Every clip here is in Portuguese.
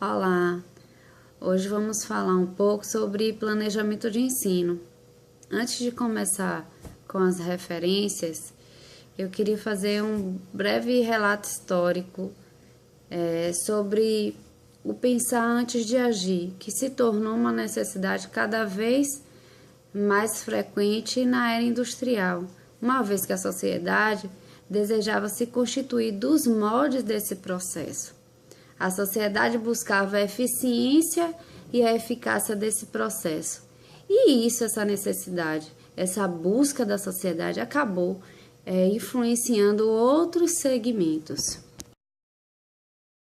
Olá, hoje vamos falar um pouco sobre planejamento de ensino. Antes de começar com as referências, eu queria fazer um breve relato histórico sobre o pensar antes de agir, que se tornou uma necessidade cada vez mais frequente na era industrial, uma vez que a sociedade desejava se constituir dos moldes desse processo. A sociedade buscava a eficiência e a eficácia desse processo. E isso, essa necessidade, essa busca da sociedade acabou influenciando outros segmentos.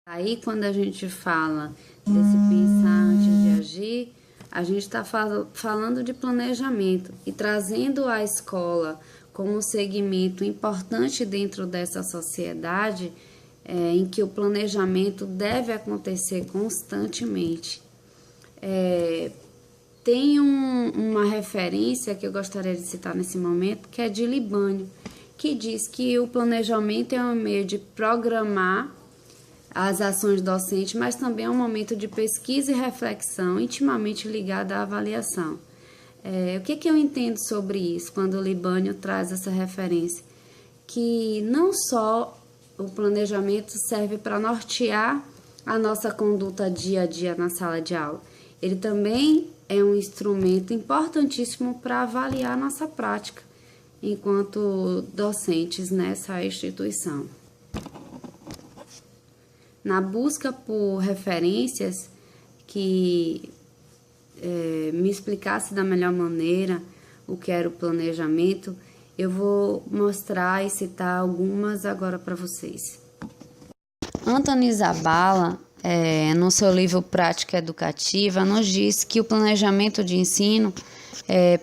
Aí, quando a gente fala desse pensar antes de agir, a gente está falando de planejamento e trazendo a escola como um segmento importante dentro dessa sociedade, em que o planejamento deve acontecer constantemente. Tem uma referência que eu gostaria de citar nesse momento, que é de Libânio, que diz que o planejamento é um meio de programar as ações docentes, mas também é um momento de pesquisa e reflexão intimamente ligada à avaliação. O que eu entendo sobre isso quando o Libânio traz essa referência? Que não só o planejamento serve para nortear a nossa conduta dia a dia na sala de aula, ele também é um instrumento importantíssimo para avaliar a nossa prática enquanto docentes nessa instituição. Na busca por referências que me explicasse da melhor maneira o que era o planejamento, eu vou mostrar e citar algumas agora para vocês. Anthony Zabala, no seu livro Prática Educativa, nos diz que o planejamento de ensino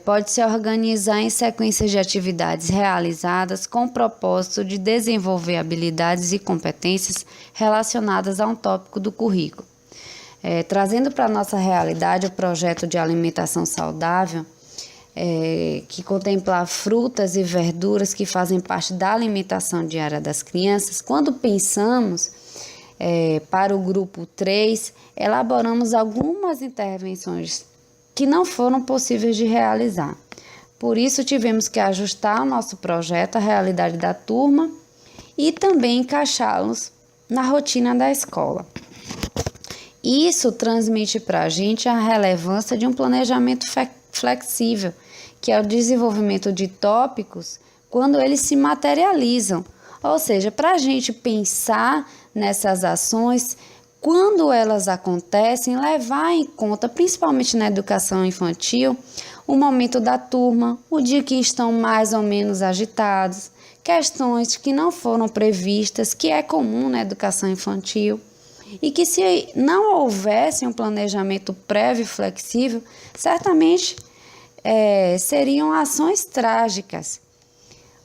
pode se organizar em sequências de atividades realizadas com o propósito de desenvolver habilidades e competências relacionadas a um tópico do currículo. Trazendo para a nossa realidade o projeto de alimentação saudável, que contempla frutas e verduras que fazem parte da alimentação diária das crianças, quando pensamos para o grupo 3, elaboramos algumas intervenções que não foram possíveis de realizar. Por isso, tivemos que ajustar o nosso projeto à realidade da turma e também encaixá-los na rotina da escola. Isso transmite para a gente a relevância de um planejamento flexível, que é o desenvolvimento de tópicos quando eles se materializam. Ou seja, para a gente pensar nessas ações, quando elas acontecem, levar em conta, principalmente na educação infantil, o momento da turma, o dia que estão mais ou menos agitados, questões que não foram previstas, que é comum na educação infantil, e que se não houvesse um planejamento prévio e flexível, certamente seriam ações trágicas.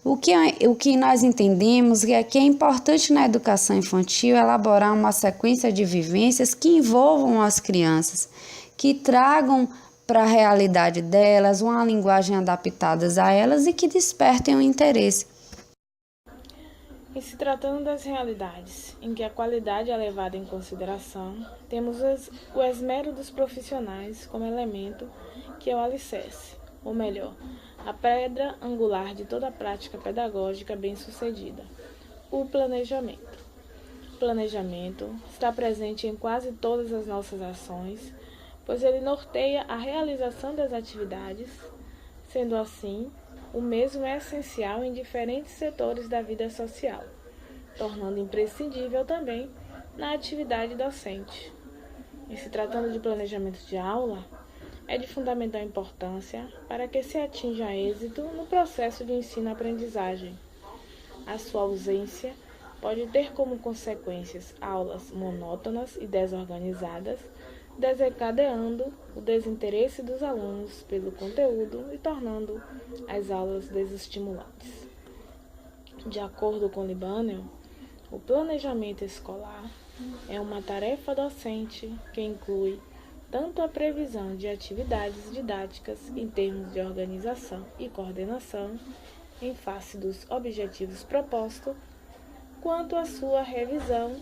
O que nós entendemos é que é importante na educação infantil elaborar uma sequência de vivências que envolvam as crianças, que tragam para a realidade delas uma linguagem adaptada a elas e que despertem o interesse. E se tratando das realidades, em que a qualidade é levada em consideração, temos o esmero dos profissionais como elemento que é o alicerce, ou melhor, a pedra angular de toda a prática pedagógica bem-sucedida, o planejamento. O planejamento está presente em quase todas as nossas ações, pois ele norteia a realização das atividades. Sendo assim, o mesmo é essencial em diferentes setores da vida social, tornando imprescindível também na atividade docente. E se tratando de planejamento de aula, é de fundamental importância para que se atinja êxito no processo de ensino-aprendizagem. A sua ausência pode ter como consequências aulas monótonas e desorganizadas, desencadeando o desinteresse dos alunos pelo conteúdo e tornando as aulas desestimulantes. De acordo com Libânio, o planejamento escolar é uma tarefa docente que inclui tanto a previsão de atividades didáticas em termos de organização e coordenação em face dos objetivos propostos, quanto a sua revisão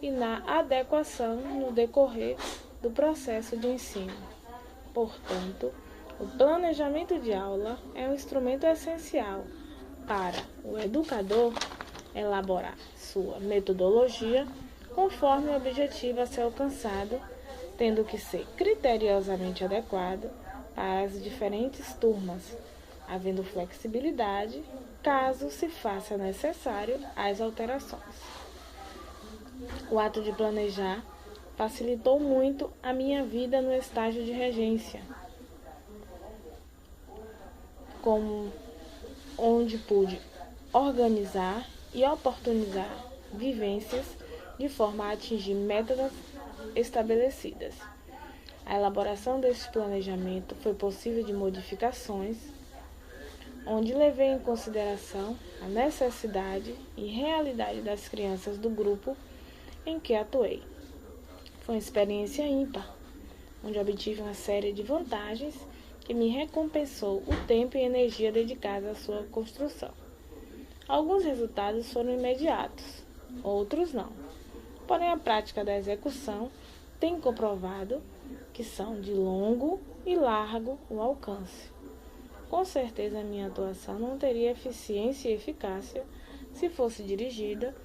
e na adequação no decorrer do processo de ensino. Portanto, o planejamento de aula é um instrumento essencial para o educador elaborar sua metodologia conforme o objetivo a ser alcançado, tendo que ser criteriosamente adequado para as diferentes turmas, havendo flexibilidade caso se faça necessário as alterações. O ato de planejar facilitou muito a minha vida no estágio de regência, onde pude organizar e oportunizar vivências de forma a atingir metas estabelecidas. A elaboração deste planejamento foi possível de modificações, onde levei em consideração a necessidade e realidade das crianças do grupo em que atuei. Foi uma experiência ímpar, onde obtive uma série de vantagens que me recompensou o tempo e energia dedicada à sua construção. Alguns resultados foram imediatos, outros não. Porém, a prática da execução tem comprovado que são de longo e largo o alcance. Com certeza, a minha atuação não teria eficiência e eficácia se fosse dirigida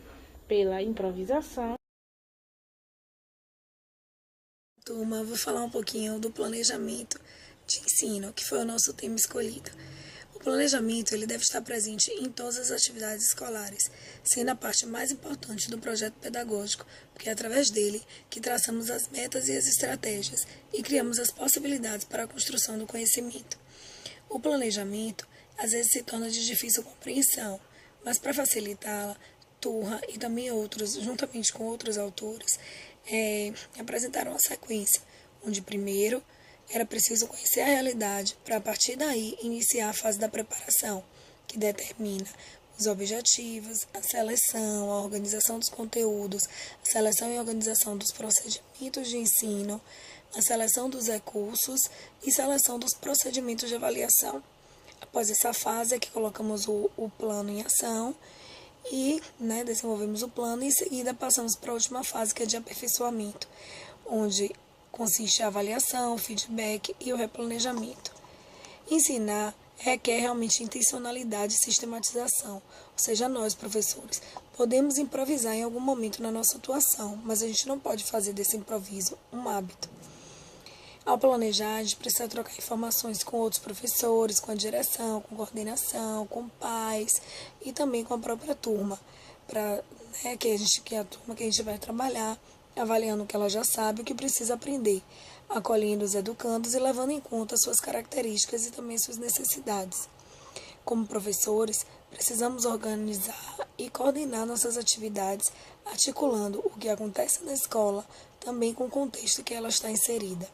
pela improvisação. Turma, vou falar um pouquinho do planejamento de ensino, que foi o nosso tema escolhido. O planejamento ele deve estar presente em todas as atividades escolares, sendo a parte mais importante do projeto pedagógico, porque é através dele que traçamos as metas e as estratégias e criamos as possibilidades para a construção do conhecimento. O planejamento às vezes se torna de difícil compreensão, mas para facilitá-la, Turra e também outros, juntamente com outros autores, apresentaram uma sequência, onde primeiro era preciso conhecer a realidade para, a partir daí, iniciar a fase da preparação, que determina os objetivos, a seleção, a organização dos conteúdos, a seleção e organização dos procedimentos de ensino, a seleção dos recursos e seleção dos procedimentos de avaliação. Após essa fase é que colocamos o plano em ação e desenvolvemos o plano e em seguida passamos para a última fase, que é de aperfeiçoamento, onde consiste a avaliação, o feedback e o replanejamento. Ensinar requer realmente intencionalidade e sistematização, ou seja, nós, professores, podemos improvisar em algum momento na nossa atuação, mas a gente não pode fazer desse improviso um hábito. Ao planejar, a gente precisa trocar informações com outros professores, com a direção, com coordenação, com pais e também com a própria turma, para que a turma que a gente vai trabalhar, avaliando o que ela já sabe, o que precisa aprender, acolhendo os educandos e levando em conta suas características e também suas necessidades. Como professores, precisamos organizar e coordenar nossas atividades, articulando o que acontece na escola também com o contexto que ela está inserida.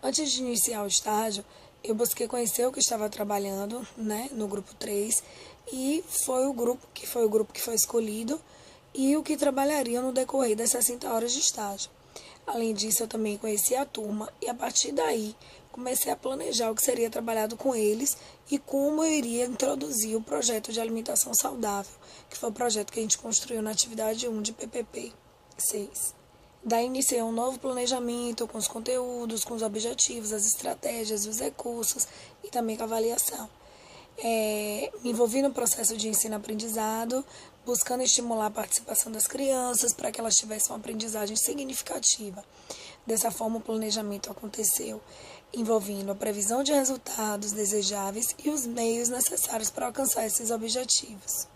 Antes de iniciar o estágio, eu busquei conhecer o que estava trabalhando no grupo 3 e foi o grupo que foi escolhido e o que trabalharia no decorrer das 60 horas de estágio. Além disso, eu também conheci a turma e, a partir daí, comecei a planejar o que seria trabalhado com eles e como eu iria introduzir o projeto de alimentação saudável, que foi o projeto que a gente construiu na atividade 1 de PPP 6. Daí iniciei um novo planejamento com os conteúdos, com os objetivos, as estratégias, os recursos e também com a avaliação. Me envolvi no processo de ensino-aprendizado, buscando estimular a participação das crianças para que elas tivessem uma aprendizagem significativa. Dessa forma, o planejamento aconteceu, envolvendo a previsão de resultados desejáveis e os meios necessários para alcançar esses objetivos.